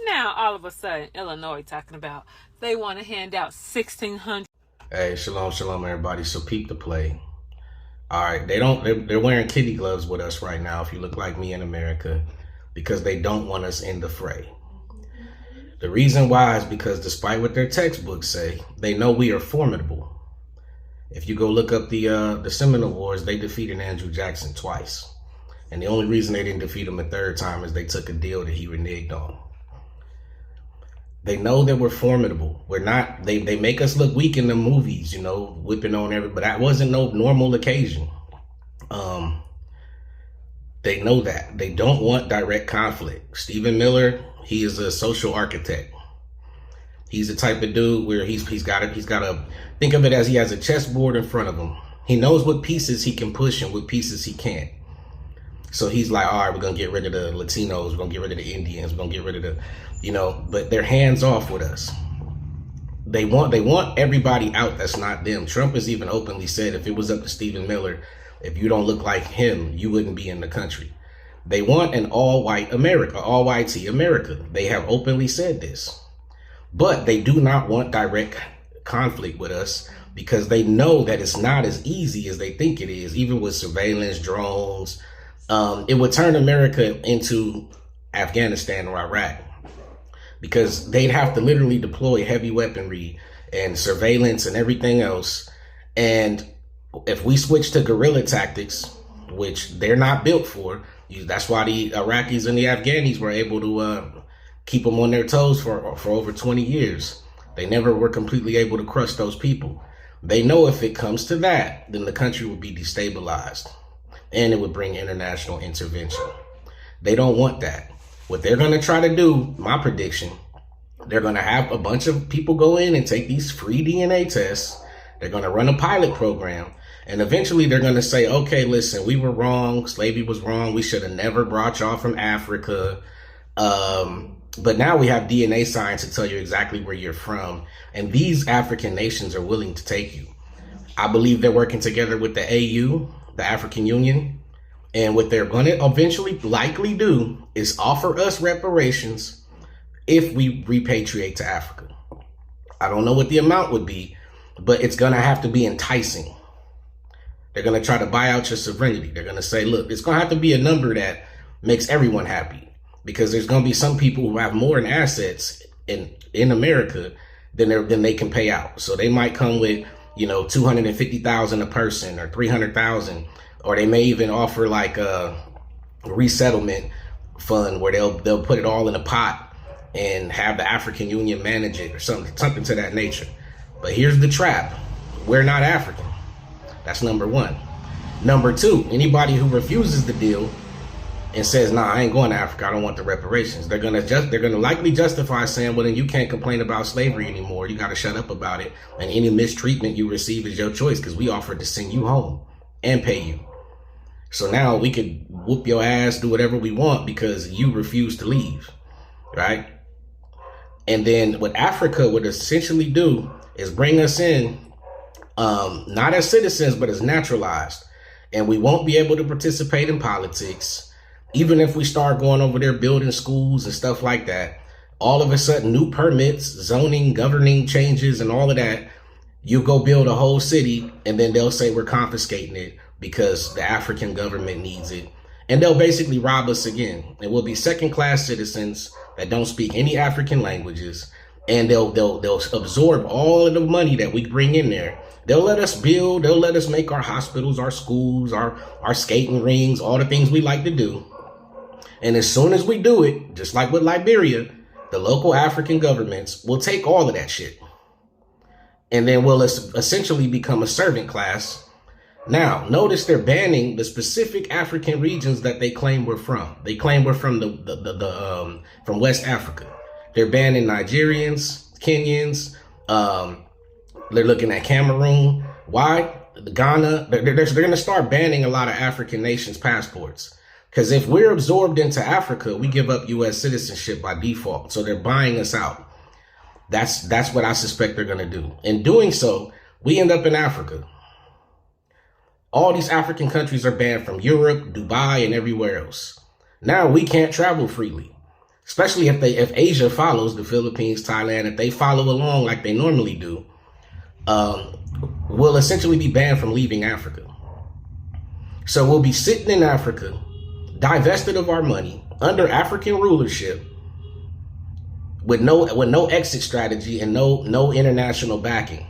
now all of a sudden Illinois talking about they want to hand out 1,600. Hey, shalom, everybody. So peep the play. All right, they're wearing kitty gloves with us right now if you look like me in America, because they don't want us in the fray. The reason why is because despite what their textbooks say, they know we are formidable. If you go look up the Seminole Wars, they defeated Andrew Jackson twice. And the only reason they didn't defeat him a third time is they took a deal that he reneged on. They know that we're formidable. We're not, they make us look weak in the movies, you know, whipping on everybody, but that wasn't no normal occasion. They know that. They don't want direct conflict. Stephen Miller, he is a social architect. He's the type of dude where he's got to think of it as he has a chessboard in front of him. He knows what pieces he can push and what pieces he can't. So he's like, all right, we're going to get rid of the Latinos. We're going to get rid of the Indians. We're going to get rid of the, you know, but they're hands off with us. They want everybody out that's not them. Trump has even openly said if it was up to Stephen Miller, if you don't look like him, you wouldn't be in the country. They want an all-white America, all-whitey America. They have openly said this. But they do not want direct conflict with us because they know that it's not as easy as they think it is, even with surveillance, drones. It would turn America into Afghanistan or Iraq because they'd have to literally deploy heavy weaponry and surveillance and everything else. And if we switch to guerrilla tactics, which they're not built for, that's why the Iraqis and the Afghanis were able to keep them on their toes for over 20 years. They never were completely able to crush those people. They know if it comes to that, then the country would be destabilized and it would bring international intervention. They don't want that. What they're going to try to do, my prediction, they're going to have a bunch of people go in and take these free DNA tests. They're going to run a pilot program. And eventually they're going to say, okay, listen, we were wrong. Slavery was wrong. We should have never brought y'all from Africa. But now we have DNA science to tell you exactly where you're from. And these African nations are willing to take you. I believe they're working together with the AU, the African Union. And what they're going to eventually likely do is offer us reparations if we repatriate to Africa. I don't know what the amount would be, but it's going to have to be enticing. They're going to try to buy out your sovereignty. They're going to say, look, it's going to have to be a number that makes everyone happy, because there's going to be some people who have more in assets in America than they can pay out. So they might come with, you know, $250,000 a person or $300,000, or they may even offer like a resettlement fund where they'll put it all in a pot and have the African Union manage it or something to that nature. But here's the trap. We're not African. That's number one. Number two, anybody who refuses the deal and says, nah, I ain't going to Africa, I don't want the reparations, they're gonna likely justify saying, well, then you can't complain about slavery anymore. You got to shut up about it. And any mistreatment you receive is your choice, because we offered to send you home and pay you. So now we could whoop your ass, do whatever we want because you refuse to leave, right? And then what Africa would essentially do is bring us in, not as citizens, but as naturalized. And we won't be able to participate in politics. Even if we start going over there building schools and stuff like that, all of a sudden new permits, zoning, governing changes and all of that, you go build a whole city and then they'll say we're confiscating it because the African government needs it. And they'll basically rob us again. And we'll be second-class citizens that don't speak any African languages. And they'll absorb all of the money that we bring in there. They'll let us build, they'll let us make our hospitals, our schools, our skating rings, all the things we like to do. And as soon as we do it, just like with Liberia, the local African governments will take all of that shit. And then we'll essentially become a servant class. Now, notice they're banning the specific African regions that they claim we're from. They claim we're from from West Africa. They're banning Nigerians, Kenyans. They're looking at Cameroon. Why? Ghana. They're going to start banning a lot of African nations' passports. Because if we're absorbed into Africa, we give up U.S. citizenship by default. So they're buying us out. That's what I suspect they're going to do. In doing so, we end up in Africa. All these African countries are banned from Europe, Dubai, and everywhere else. Now we can't travel freely. especially if Asia follows, the Philippines, Thailand, if they follow along like they normally do, will essentially be banned from leaving Africa. So we'll be sitting in Africa, divested of our money, under African rulership, with no exit strategy and no international backing.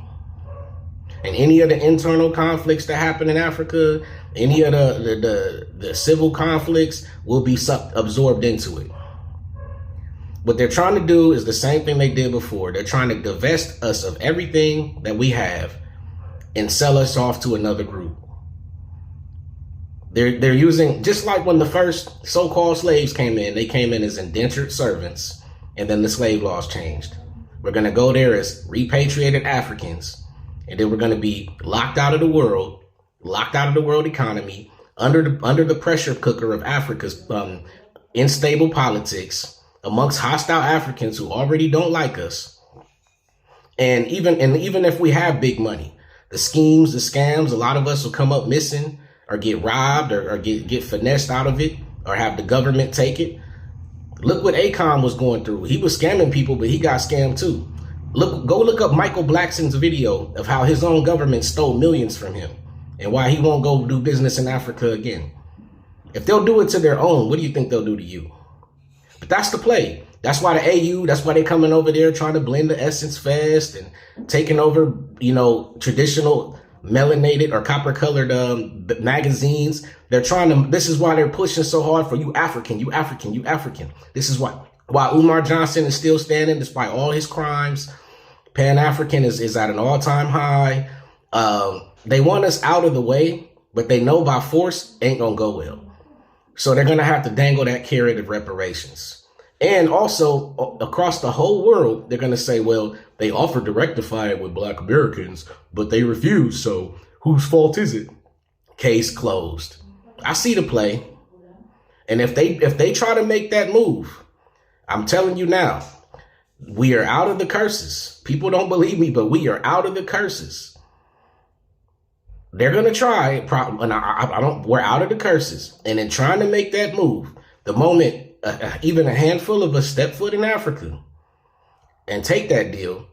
And any of the internal conflicts that happen in Africa, any of the civil conflicts will be absorbed into it. What they're trying to do is the same thing they did before. They're trying to divest us of everything that we have and sell us off to another group. They're using, just like when the first so-called slaves came in, they came in as indentured servants, and then the slave laws changed. We're going to go there as repatriated Africans, and then we're going to be locked out of the world economy, under the pressure cooker of Africa's unstable politics, amongst hostile Africans who already don't like us. And even if we have big money, the schemes, the scams, a lot of us will come up missing or get robbed or get finessed out of it or have the government take it. Look what Akon was going through. He was scamming people, but he got scammed too. Go look up Michael Blackson's video of how his own government stole millions from him and why he won't go do business in Africa again. If they'll do it to their own, what do you think they'll do to you? But that's the play. That's why the AU, that's why they're coming over there trying to blend the Essence Fest and taking over, traditional melanated or copper colored magazines. They're trying to, this is why they're pushing so hard for you African. This is why Umar Johnson is still standing despite all his crimes. Pan-African is at an all-time high. They want us out of the way, but they know by force ain't gonna go well. So they're going to have to dangle that carrot of reparations. And also, across the whole world, they're going to say, well, they offered to rectify it with Black Americans, but they refused. So whose fault is it? Case closed. I see the play. And if they try to make that move, I'm telling you now, we are out of the curses. People don't believe me, but we are out of the curses. They're going to try, and we're out of the curses. And in trying to make that move, the moment even a handful of us step foot in Africa and take that deal,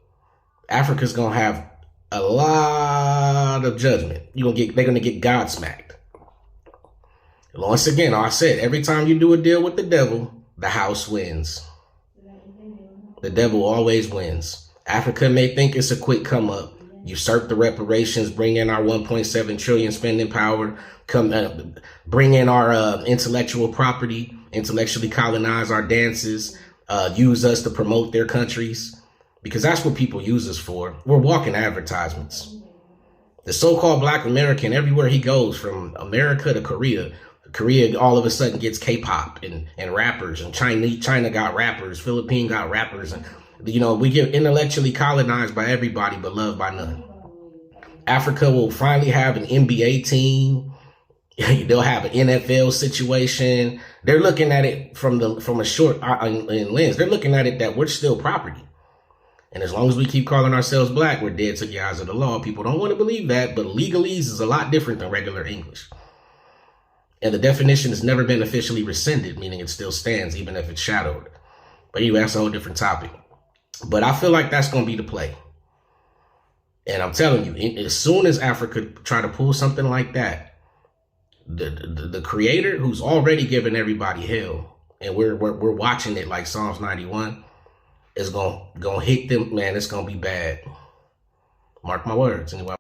Africa's going to have a lot of judgment. They're going to get godsmacked. Once again, I said, every time you do a deal with the devil, the house wins. The devil always wins. Africa may think it's a quick come up. Usurp the reparations, bring in our 1.7 trillion spending power, bring in our intellectual property, intellectually colonize our dances, use us to promote their countries, because that's what people use us for. We're walking advertisements. The so-called Black American, everywhere he goes, from America to Korea all of a sudden gets K-pop and rappers, and China got rappers, Philippines got rappers, and we get intellectually colonized by everybody, but loved by none. Africa will finally have an NBA team. They'll have an NFL situation. They're looking at it from a short lens. They're looking at it that we're still property. And as long as we keep calling ourselves Black, we're dead to the eyes of the law. People don't want to believe that, but legalese is a lot different than regular English. And the definition has never been officially rescinded, meaning it still stands, even if it's shadowed. But anyway, that's a whole different topic. But I feel like that's going to be the play. And I'm telling you, as soon as Africa try to pull something like that, the creator, who's already given everybody hell, and we're watching it like Psalms 91, is going to hit them. Man, it's going to be bad. Mark my words. Anyway.